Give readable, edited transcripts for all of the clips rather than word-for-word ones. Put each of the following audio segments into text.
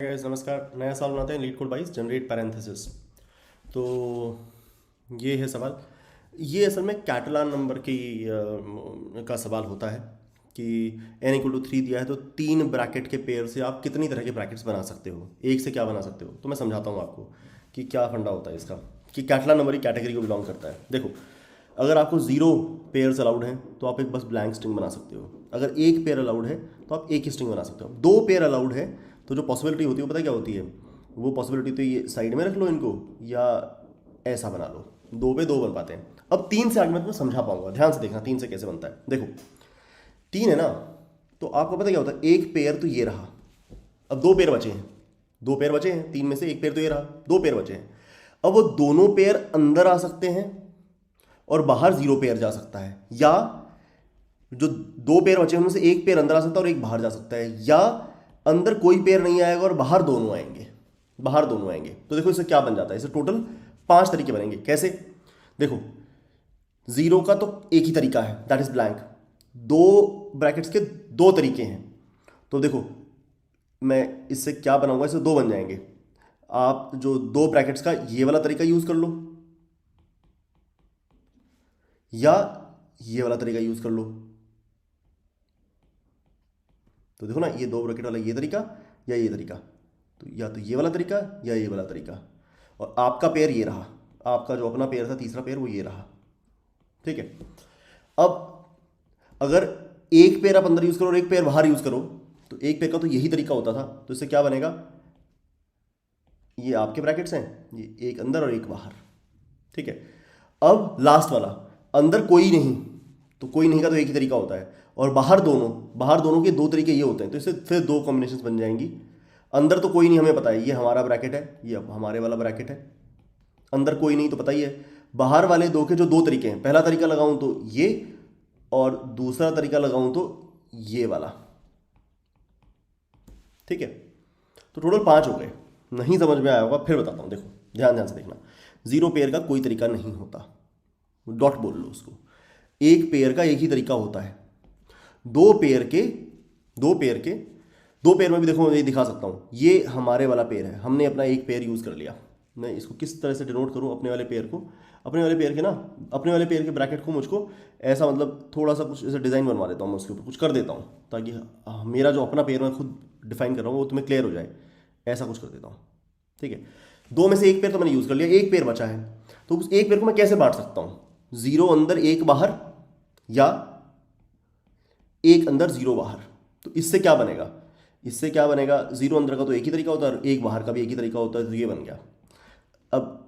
Guys नमस्कार। नया सवाल बनाते हैं। लीड कोड बाइस जनरेट पैरेंथेसिस। तो ये है सवाल। ये असल में कैटलान नंबर की का सवाल होता है कि n इक्वल टू 3 दिया है तो 3 ब्रैकेट के पेयर से आप कितनी तरह के ब्रैकेट्स बना सकते हो, एक से क्या बना सकते हो। तो मैं समझाता हूँ आपको कि क्या फंडा होता है इसका, कि कैटलान नंबर ही कैटेगरी को बिलोंग करता है। देखो, अगर आपको 0 पेयर्स अलाउड हैं तो आप एक बस ब्लैंक स्ट्रिंग बना सकते हो। अगर 1 पेयर अलाउड है तो आप एक ही स्ट्रिंग बना सकते हो। 2 पेयर अलाउड है तो जो पॉसिबिलिटी होती है वो पता है क्या होती है। वो पॉसिबिलिटी तो ये साइड में रख लो इनको, या ऐसा बना लो। 2 पे 2 बन पाते हैं। अब 3 से आगे मैं तुम्हें समझा पाऊंगा, ध्यान से देखना 3 से कैसे बनता है। देखो, 3 है ना, तो आपको पता क्या होता है। 1 पेयर तो ये रहा, अब 2 पेयर बचे हैं। 2 पेयर बचे हैं, 3 में से 1 पेयर तो ये रहा, 2 पेयर बचे हैं। अब वो दोनों पेयर अंदर आ सकते हैं और बाहर 0 पेयर जा सकता है, या जो 2 पेयर बचे हैं उनमें से 1 पेयर अंदर आ सकता है और एक बाहर जा सकता है, या अंदर कोई पेयर नहीं आएगा और बाहर दोनों आएंगे। बाहर दोनों आएंगे तो देखो इससे क्या बन जाता है। इसे टोटल 5 तरीके बनेंगे। कैसे? देखो, 0 का तो एक ही तरीका है, दैट इज ब्लैंक। 2 ब्रैकेट्स के 2 तरीके हैं। तो देखो, मैं इससे क्या बनाऊंगा, इससे 2 बन जाएंगे। आप जो 2 ब्रैकेट्स का ये वाला तरीका यूज कर लो, या ये वाला तरीका यूज कर लो। तो देखो ना, ये 2 ब्रैकेट वाला ये तरीका या ये तरीका, तो या तो ये वाला तरीका या ये वाला तरीका। और आपका पेयर ये रहा, आपका जो अपना पेयर था तीसरा पेयर वो ये रहा। ठीक है। अब अगर 1 पेयर आप अंदर यूज करो और 1 पेयर बाहर यूज करो, तो 1 पेयर का तो यही तरीका होता था। तो इससे क्या बनेगा, ये आपके ब्रैकेट्स हैं, ये एक अंदर और एक बाहर। ठीक है। अब लास्ट वाला, अंदर कोई नहीं, तो कोई नहीं का तो एक ही तरीका होता है, और बाहर दोनों के 2 तरीके ये होते हैं। तो इससे फिर 2 कॉम्बिनेशन बन जाएंगी। अंदर तो कोई नहीं, हमें पता है ये हमारा ब्रैकेट है, ये अब हमारे वाला ब्रैकेट है। अंदर कोई नहीं तो पता ही है। बाहर वाले दो के जो 2 तरीके हैं, पहला तरीका लगाऊं तो ये, और दूसरा तरीका लगाऊं तो ये वाला। ठीक है। तो टोटल 5 हो गए। नहीं समझ में आया होगा, फिर बताता हूं। देखो, ध्यान ध्यान से देखना। 0 पेयर का कोई तरीका नहीं होता, डॉट बोल लो उसको। 1 पेयर का एक ही तरीका होता है। 2 पेयर के 2 पेयर के 2 पेयर में भी देखो, मैं ये दिखा सकता हूँ, ये हमारे वाला पेयर है, हमने अपना 1 पेयर यूज कर लिया। मैं इसको किस तरह से डिनोट करूँ अपने वाले पेयर को, अपने वाले पेयर के ना, अपने वाले पेयर के ब्रैकेट को मुझको ऐसा, मतलब थोड़ा सा कुछ ऐसे डिज़ाइन बनवा देता हूँ, मैं उसके ऊपर कुछ कर देता हूँ, ताकि मेरा जो अपना पेयर मैं खुद डिफाइन कर रहा हूँ वो तुम्हें क्लियर हो जाए। ऐसा कुछ कर देता हूँ। ठीक है। 2 में से 1 पेयर तो मैंने यूज़ कर लिया, 1 पेयर बचा है। तो उस 1 पेयर को मैं कैसे बांट सकता हूँ, 0 अंदर 1 बाहर, या 1 अंदर 0 बाहर। तो इससे क्या बनेगा, इससे क्या बनेगा, 0 अंदर का तो एक ही तरीका होता है और 1 बाहर का भी एक ही तरीका होता है। तो ये बन गया। अब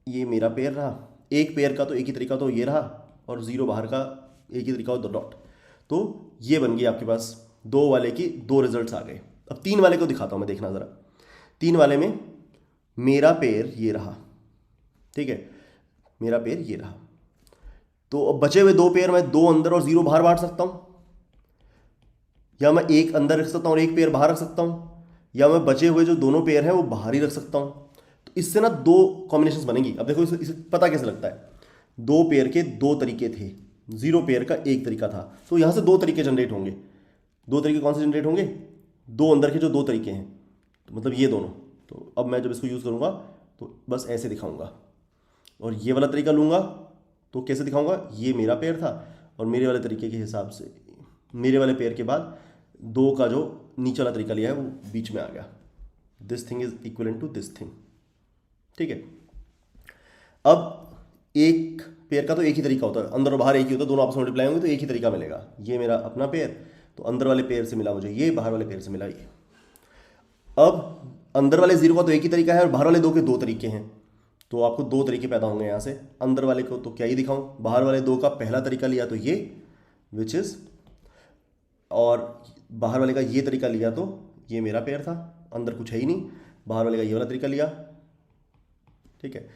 ये मेरा पेयर रहा, 1 पेयर का तो एक ही तरीका तो ये रहा, और 0 बाहर का एक ही तरीका हो, दो डॉट। तो ये बन गई आपके पास 2 वाले की 2 रिजल्ट्स आ गए। अब 3 वाले को दिखाता हूँ मैं, देखना ज़रा। 3 वाले में मेरा पेयर ये रहा। ठीक है, मेरा पेयर ये रहा। तो अब बचे हुए 2 पेयर मैं 2 अंदर और 0 बाहर बांट सकता हूँ, या मैं 1 अंदर रख सकता हूँ और 1 पेयर बाहर रख सकता हूँ, या मैं बचे हुए जो दोनों पेयर हैं वो बाहर ही रख सकता हूँ। तो इससे ना 2 कॉम्बिनेशन बनेंगी। अब देखो इसे पता कैसे लगता है। 2 पेयर के 2 तरीके थे, 0 पेयर का एक तरीका था, तो यहाँ से 2 तरीके जनरेट होंगे। 2 तरीके कौन से जनरेट होंगे, 2 अंदर के जो 2 तरीके हैं, तो मतलब ये दोनों। तो अब मैं जब इसको यूज़ करूँगा तो बस ऐसे दिखाऊंगा, और ये वाला तरीका लूँगा तो कैसे दिखाऊंगा, ये मेरा पेयर था और मेरे वाले तरीके के हिसाब से, मेरे वाले पेयर के बाद 2 का जो नीचे वाला तरीका लिया है वो बीच में आ गया। This thing is equivalent to this thing. ठीक है। अब 1 पेयर का तो एक ही तरीका होता है, अंदर और बाहर एक ही होता है, दोनों आपस में मल्टीप्लाई होंगे तो एक ही तरीका मिलेगा। ये मेरा अपना पेयर, तो अंदर वाले पेयर से मिला मुझे ये, बाहर वाले पेयर से मिला ये। अब अंदर वाले 0 का तो एक ही तरीका है और बाहर वाले 2 के 2 तरीके हैं, तो आपको 2 तरीके पैदा होंगे यहाँ से। अंदर वाले को तो क्या ही दिखाऊं, बाहर वाले 2 का पहला तरीका लिया तो ये, विच इज, और बाहर वाले का ये तरीका लिया तो ये मेरा पेयर था, अंदर कुछ है ही नहीं। बाहर वाले का ये वाला तरीका लिया। ठीक है।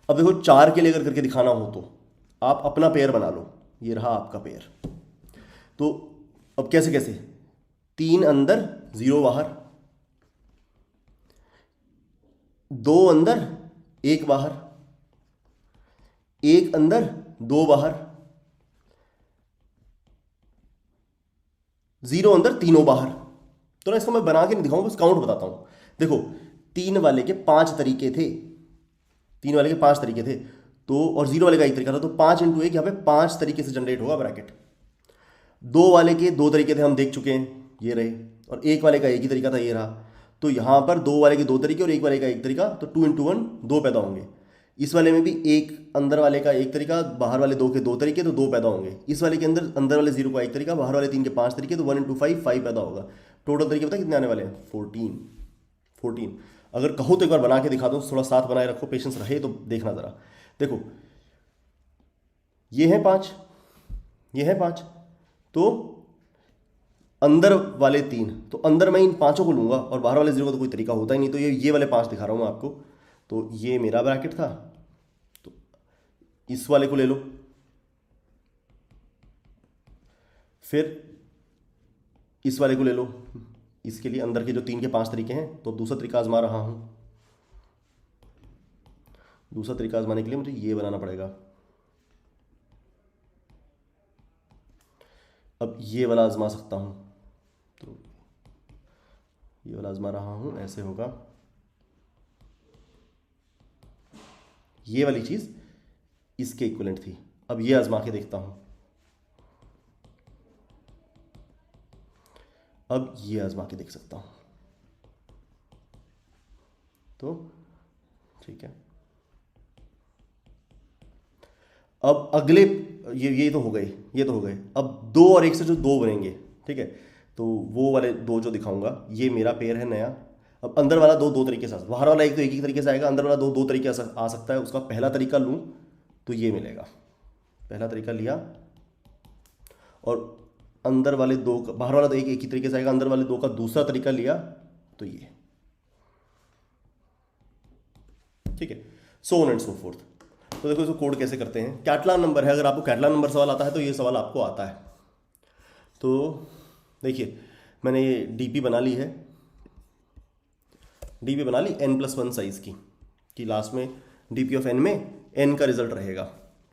अब देखो, 4 के लिए अगर करके दिखाना हो तो आप अपना पेयर बना लो, ये रहा आपका पेयर। तो अब कैसे कैसे, 3 अंदर 0 बाहर, 2 अंदर 1 बाहर, 1 अंदर 2 बाहर, 0 अंदर तीनों बाहर। तो ना इसको मैं बना के नहीं दिखाऊंगा, बस काउंट बताता हूँ। देखो 3 वाले के 5 तरीके थे, 3 वाले के 5 तरीके थे, तो और 0 वाले का एक तरीका था, तो 5 इंटू 1 यहाँ पे 5 तरीके से जनरेट होगा ब्रैकेट। 2 वाले के 2 तरीके थे, हम देख चुके हैं, ये रहे, और 1 वाले का एक ही तरीका था, ये रहा। तो यहाँ पर 2 वाले के 2 तरीके और 1 वाले का एक तरीका, तो 2 इंटू 1 2 पैदा होंगे। इस वाले में भी एक अंदर वाले का एक तरीका, बाहर वाले 2 के 2 तरीके, तो 2 पैदा होंगे। इस वाले के अंदर अंदर वाले 0 का एक तरीका, बाहर वाले 3 के 5 तरीके, तो 1 इंटू 5 5 पैदा होगा। टोटल तरीके पता कितने आने वाले हैं? 14। अगर कहो तो एक बार बना के दिखा दो, थोड़ा साथ बनाए रखो, पेशेंस रहे तो देखना ज़रा। देखो ये है 5, ये है 5, तो अंदर वाले 3, तो अंदर मैं इन 5 को लूँगा और बाहर वाले 0 का तो कोई तरीका होता ही नहीं, तो ये वाले 5 दिखा रहा हूँ मैं आपको। तो ये मेरा ब्रैकेट था, तो इस वाले को ले लो, फिर इस वाले को ले लो। इसके लिए अंदर के जो 3 के 5 तरीके हैं, तो दूसरा तरीका आजमा रहा हूँ। दूसरा तरीका आजमाने के लिए मुझे ये बनाना पड़ेगा। अब ये वाला आजमा सकता हूँ, तो ये वाला आजमा रहा हूँ, ऐसे होगा। ये वाली चीज़ इसके इक्विवेलेंट थी। अब ये आजमा के देखता हूँ, अब ये आजमा के देख सकता हूँ, तो ठीक है। अब अगले ये तो हो गए, ये तो हो गए। अब 2 और 1 से जो 2 बनेंगे, ठीक है, तो वो वाले 2 जो दिखाऊंगा, ये मेरा पेयर है नया। अब अंदर वाला 2 तरीके से, बाहर वाला 1 तो एक ही तरीके से आएगा, अंदर वाला 2 तरीके से आ सकता है। उसका पहला तरीका लूँ तो ये मिलेगा, पहला तरीका लिया, और अंदर वाले 2 का, बाहर वाला तो एक ही तरीके से आएगा, अंदर वाले 2 का दूसरा तरीका लिया, तो ये, ठीक है। So on and so fourth. तो देखो इसको कोड कैसे करते हैं। कैटलान नंबर है, अगर आपको कैटलान नंबर सवाल आता है तो ये सवाल आपको आता है। तो देखिए मैंने ये डीपी बना ली है, डीपी बना ली n+1 साइज की, कि लास्ट में डीपी ऑफ n में n का रिजल्ट रहेगा।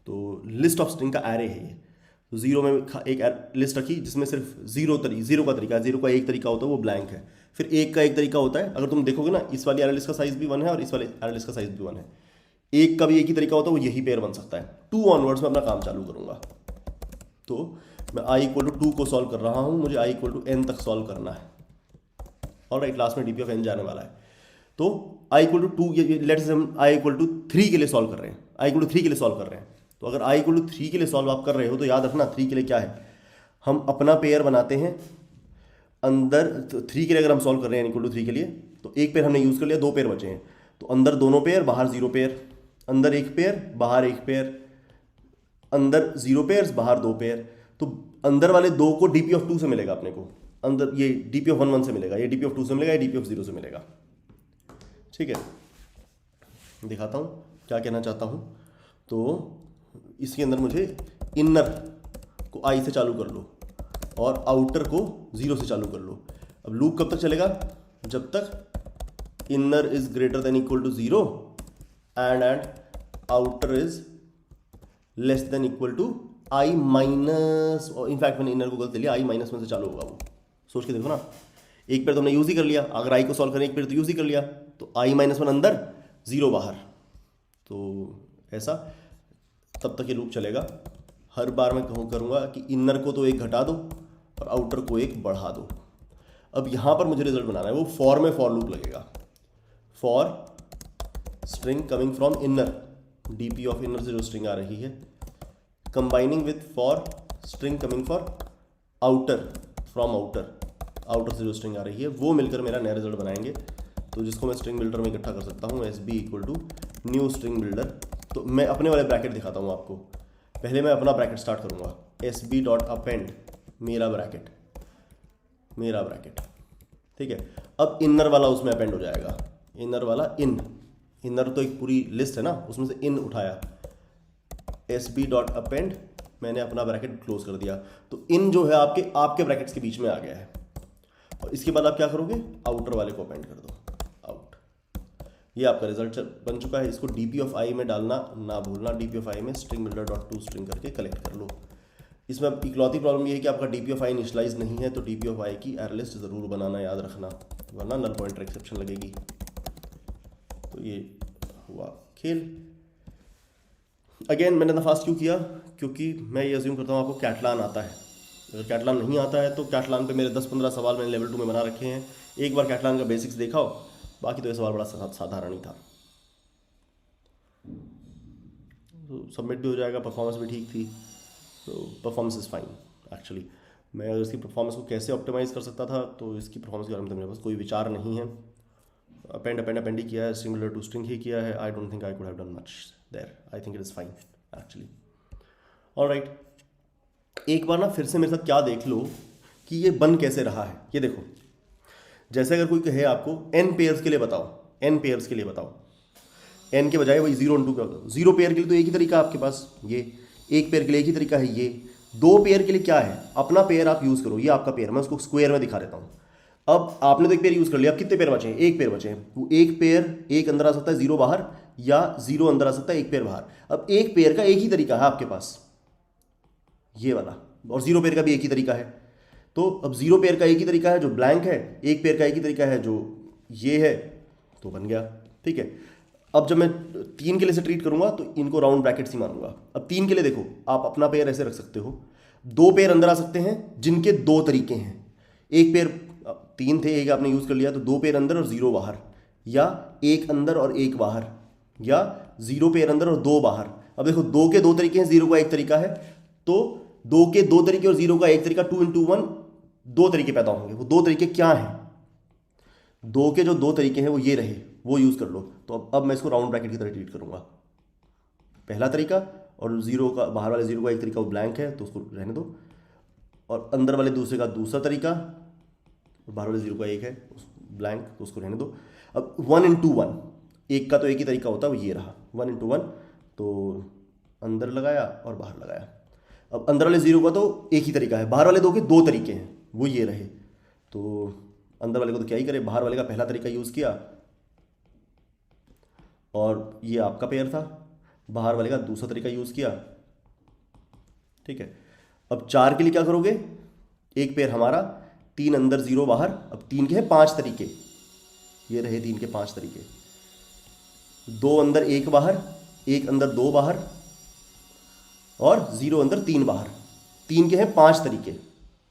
तो लिस्ट ऑफ स्ट्रिंग का एरे है ये। तो 0 में एक लिस्ट रखी जिसमें सिर्फ 0 का तरीका, 0 का एक तरीका होता है, वो ब्लैंक है। फिर 1 का एक तरीका होता है, अगर तुम देखोगे ना, इस वाली एरे लिस्ट का साइज भी 1 है और इस वाले एरे लिस्ट का साइज भी 1 है। 1 का भी एक ही तरीका होता है, वो यही पेयर बन सकता है। 2 ऑनवर्ड्स में अपना काम चालू करूंगा। तो मैं i=2 को सॉल्व कर रहा हूं, मुझे i=n तक सॉल्व करना है, और राइट लास्ट में डीपी ऑफ n जाने वाला है। तो i=2, लेट्स से हम i=3 के लिए सॉल्व कर रहे हैं, i=3 के लिए सॉल्व कर रहे हैं। तो अगर i=3 के लिए सॉल्व आप कर रहे हो, तो याद रखना 3 के लिए क्या है, हम अपना पेयर बनाते हैं अंदर। तो 3 के लिए अगर हम सॉल्व कर रहे हैं n=3 के लिए, तो एक पेयर हमने यूज़ कर लिया, 2 पेयर बचे हैं, तो अंदर दोनों पेयर, बाहर 0 पेयर, अंदर 1 पेयर, बाहर 1 पेयर, अंदर 0 पेयर्स, बाहर 2 पेयर। तो अंदर वाले 2 को डीपी ऑफ 2 से मिलेगा अपने को, अंदर ये डीपी ऑफ 1 से मिलेगा, ये डीपी ऑफ 2 से मिलेगा, ये डीपी ऑफ 0 से मिलेगा, ठीक है। दिखाता हूँ क्या कहना चाहता हूँ। तो इसके अंदर मुझे इनर को i से चालू कर लो और आउटर को 0 से चालू कर लो। अब लूप कब तक चलेगा? जब तक inner is greater than equal to 0 and outer is less than equal to i minus, और इनफैक्ट मैंने इनर को गलत लिया, i-1 से चालू होगा वो। सोच के देखो ना, एक पेयर तो हमने यूज ही कर लिया, अगर i को सॉल्व करें एक पेयर तो यूज ही कर लिया, तो i-1 अंदर 0 बाहर। तो ऐसा तब तक ये लूप चलेगा। हर बार मैं करूँगा कि इनर को तो 1 घटा दो और आउटर को 1 बढ़ा दो। अब यहाँ पर मुझे रिजल्ट बनाना है, वो फॉर में फॉर लूप लगेगा। For string coming from inner, DP of inner से जो स्ट्रिंग आ रही है, combining with for string coming for outer from outer, outer से जो स्ट्रिंग आ रही है, वो मिलकर मेरा नया रिजल्ट बनाएंगे। तो जिसको मैं स्ट्रिंग बिल्डर में इकट्ठा कर सकता हूँ, SB = न्यू स्ट्रिंग बिल्डर। तो मैं अपने वाले ब्रैकेट दिखाता हूँ आपको। पहले मैं अपना ब्रैकेट स्टार्ट करूँगा, SB.append मेरा ब्रैकेट, ठीक है। अब इनर वाला उसमें अपेंड हो जाएगा, इनर वाला इनर तो एक पूरी लिस्ट है ना, उसमें से इन उठाया, SB.append, मैंने अपना ब्रैकेट क्लोज कर दिया। तो इन जो है आपके ब्रैकेट्स के बीच में आ गया है। और इसके बाद आप क्या करोगे, आउटर वाले को अपेंड कर दो, आउट। ये आपका रिजल्ट बन चुका है। इसको डीपी ऑफ आई में डालना ना भूलना, डीपी ऑफ आई में string builder dot to string करके कलेक्ट कर लो। इसमें इकलौती प्रॉब्लम ये है कि आपका डीपी ऑफ आई इनिशियलाइज नहीं है, तो डीपी ऑफ आई की एरे लिस्ट जरूर बनाना, याद रखना। वरना नल पॉइंटर एक्सेप्शन लगेगी। तो ये हुआ खेल। अगेन मैंने इतना फास्ट क्यों किया, क्योंकि मैं ये अज्यूम करता हूँ आपको कैटलान आता है। अगर कैटलान नहीं आता है तो कैटलान पे मेरे 10-15 सवाल मैंने लेवल 2 में बना रखे हैं। एक बार कैटलान का बेसिक्स देखा हो, बाकी तो ये सवाल बड़ा साधारण ही था। तो सबमिट भी हो जाएगा, परफॉर्मेंस भी ठीक थी, तो परफॉर्मेंस इज़ फाइन एक्चुअली। मैं अगर इसकी परफॉर्मेंस को कैसे ऑप्टिमाइज़ कर सकता था, तो इसकी परफॉर्मेंस के बारे में तो मेरे पास कोई विचार नहीं है। अपेंड ही किया है, सिंगुलर टू स्ट्रिंग ही किया है। I don't think I could have done much there. I think it is fine actually. Alright, एक बार ना फिर से मेरे साथ क्या देख लो कि ये बन कैसे रहा है। ये देखो, जैसे अगर कोई कहे आपको n पेयर्स के लिए बताओ, n पेयर्स के लिए बताओ, n के बजाय वही 0 2 का 0 पेयर के लिए तो एक ही तरीका है आपके पास, ये एक पेयर के लिए एक ही तरीका है, ये 2 पेयर के लिए क्या है, अपना पेयर आप यूज़ करो। ये आपका पेयर, मैं उसको स्क्वायर में दिखा देता हूँ। अब आपने तो एक पेयर यूज़ कर लिया, अब कितने पेयर बचे हैं? एक पेयर बचे हैं। वो एक पेयर, एक अंदर आ सकता है 0 बाहर, या 0 अंदर आ सकता है एक पेयर बाहर। अब एक पेयर का एक ही तरीका है आपके पास, ये वाला, और 0 पेयर का भी एक ही तरीका है। तो अब 0 पेयर का एक ही तरीका है जो ब्लैंक है, एक पेयर का एक ही तरीका है जो ये है, तो बन गया। ठीक है, अब जब मैं 3 के लिए से ट्रीट करूंगा तो इनको राउंड ब्रैकेट्स ही मानूंगा। अब 3 के लिए देखो, आप अपना पेयर ऐसे रख सकते हो, 2 पेयर अंदर आ सकते हैं जिनके 2 तरीके हैं। एक पेयर, 3 थे, एक आपने यूज़ कर लिया, तो 2 पेयर अंदर और 0 बाहर, या एक अंदर और एक बाहर, या 0 पेयर अंदर और 2 बाहर। अब देखो 2 के 2 तरीके हैं, 0 का एक तरीका है, तो 2 के 2 तरीके और 0 का एक तरीका, 2 into 1 2 तरीके पैदा होंगे। वो 2 तरीके क्या हैं? 2 के जो 2 तरीके हैं वो ये रहे, वो यूज़ कर लो। तो अब मैं इसको राउंड ब्रैकेट की तरह ट्रीट करूंगा। पहला तरीका, और 0 का, बाहर वाले 0 का एक तरीका वो ब्लैंक है तो उसको रहने दो, और अंदर वाले दूसरे का दूसरा तरीका, और बाहर वाले 0 का एक है ब्लैंक तो उसको रहने दो। अब 1 into 1, एक का तो एक ही तरीका होता है, वो ये रहा 1 into 1, तो अंदर लगाया और बाहर लगाया। अब अंदर वाले 0 का तो एक ही तरीका है, बाहर वाले 2 के 2 तरीके हैं, वो ये रहे। तो अंदर वाले को तो क्या ही करे, बाहर वाले का पहला तरीका यूज़ किया, और ये आपका पेयर था, बाहर वाले का दूसरा तरीका यूज़ किया। ठीक है, अब 4 के लिए क्या करोगे, एक पेयर हमारा, 3 अंदर 0 बाहर। अब 3 के हैं 5 तरीके, ये रहे 3 के 5 तरीके, 2 अंदर 1 बाहर, एक अंदर 2 बाहर, और 0 अंदर 3 बाहर। 3 के हैं 5 तरीके,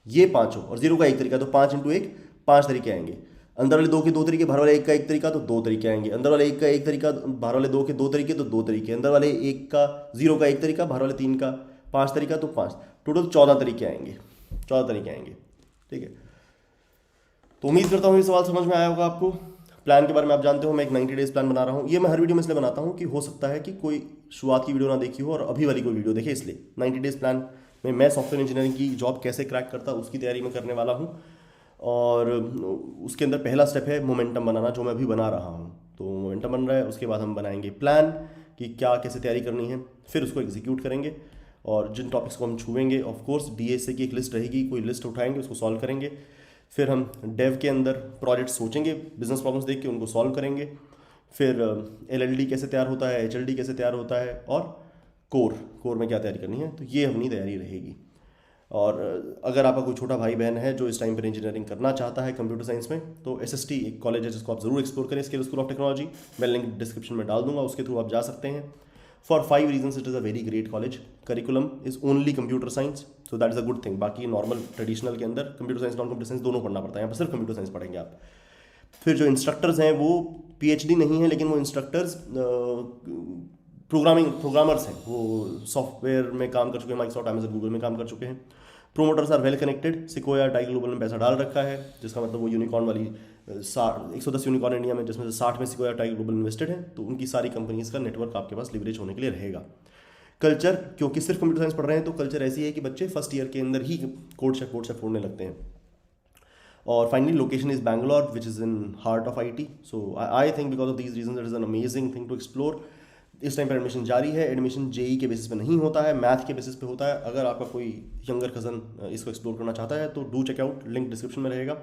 ये पाँचों, और 0 का एक तरीका, तो 5 into 1 5 तरीके आएंगे। अंदर वाले 2 के 2 तरीके, बाहर वाले 1 का एक तरीका, तो 2 तरीके आएंगे। अंदर वाले 1 का एक तरीका, बाहर वाले 2 के 2 तरीके, तो 2 तरीके। अंदर वाले 1 का 0 का एक तरीका, बाहर वाले 3 का 5 तरीका, तो 5, टोटल 14 तरीके आएंगे, 14 तरीके आएंगे। ठीक है, तो उम्मीद करता हूँ ये सवाल समझ में आया होगा आपको। प्लान के बारे में आप जानते हो, मैं एक 90 डेज़ प्लान बना रहा हूँ। ये मैं हर वीडियो में इसलिए बनाता हूँ कि हो सकता है कि कोई शुरुआत की वीडियो ना देखी हो और अभी वाली कोई वीडियो देखे, इसलिए 90 डेज़ प्लान में मैं सॉफ्टवेयर इंजीनियरिंग की जॉब कैसे क्रैक करता उसकी तैयारी में करने वाला हूँ। और उसके अंदर पहला स्टेप है मोमेंटम बनाना, जो मैं अभी बना रहा हूँ। तो मोमेंटम बन रहा है, उसके बाद हम बनाएंगे प्लान कि क्या कैसे तैयारी करनी है, फिर उसको एग्जीक्यूट करेंगे, और जिन टॉपिक्स को हम छुएंगे, ऑफ कोर्स डीएसए की एक लिस्ट रहेगी, कोई लिस्ट उठाएंगे, उसको सॉल्व करेंगे। फिर हम डेव के अंदर प्रोजेक्ट सोचेंगे, बिजनेस प्रॉब्लम्स देख के उनको सॉल्व करेंगे। फिर एलएलडी कैसे तैयार होता है, एचएलडी कैसे तैयार होता है, और कोर में क्या तैयारी करनी है, तो ये अपनी तैयारी रहेगी। और अगर आपका कोई छोटा भाई बहन है जो इस टाइम पर इंजीनियरिंग करना चाहता है कंप्यूटर साइंस में, तो एसएसटी एक कॉलेज है जिसको आप जरूर एक्सप्लोर करें, स्किल स्कूल ऑफ टेक्नोलॉजी। मैं लिंक डिस्क्रिप्शन में डाल दूंगा, उसके थ्रू आप जा सकते हैं। For 5 reasons it is a very great college. Curriculum is only computer science, so that is a good thing. बाकी नॉर्मल ट्रेडिशनल के अंदर computer science, non computer science दोनों पढ़ना पड़ता है, यहाँ पर सिर्फ कंप्यूटर साइंस पढ़ेंगे आप। फिर जो इंस्ट्रक्टर्स हैं वो पीएचडी नहीं है, लेकिन वो इंस्ट्रक्टर्स प्रोग्रामर्स हैं, वो सॉफ्टवेयर में काम कर चुके हैं, माइक्रोसॉफ्ट, अमेजन, गूगल में काम कर चुके हैं। Promoters are well connected, Sequoia, Tiger Global में पैसा डाल रखा है, जिसका मतलब वो यूनिकॉर्न वाली 110 यूनिकॉर्न इंडिया में, जिसमें से 60 में सिकोया, टाइगर ग्लोबल इन्वेस्टेड है, तो उनकी सारी कंपनीज का नेटवर्क आपके पास लिवरेज होने के लिए रहेगा। कल्चर, क्योंकि सिर्फ कंप्यूटर साइंस पढ़ रहे हैं, तो कल्चर ऐसी है कि बच्चे फर्स्ट ईयर के अंदर ही कोड से फोड़ने लगते हैं। और finally location is Bangalore, which is in heart of IT। So I think because of these reason it is an amazing thing to explore. इस टाइम पर एडमिशन जारी है। एडमिशन जेई के बेसिस पे नहीं होता है, मैथ के बेसिस पे होता है। अगर आपका कोई यंगर कज़न इसको एक्सप्लोर करना चाहता है तो do check out, link description में रहेगा।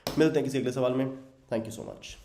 मिलते हैं किसी अगले सवाल में। Thank you so much.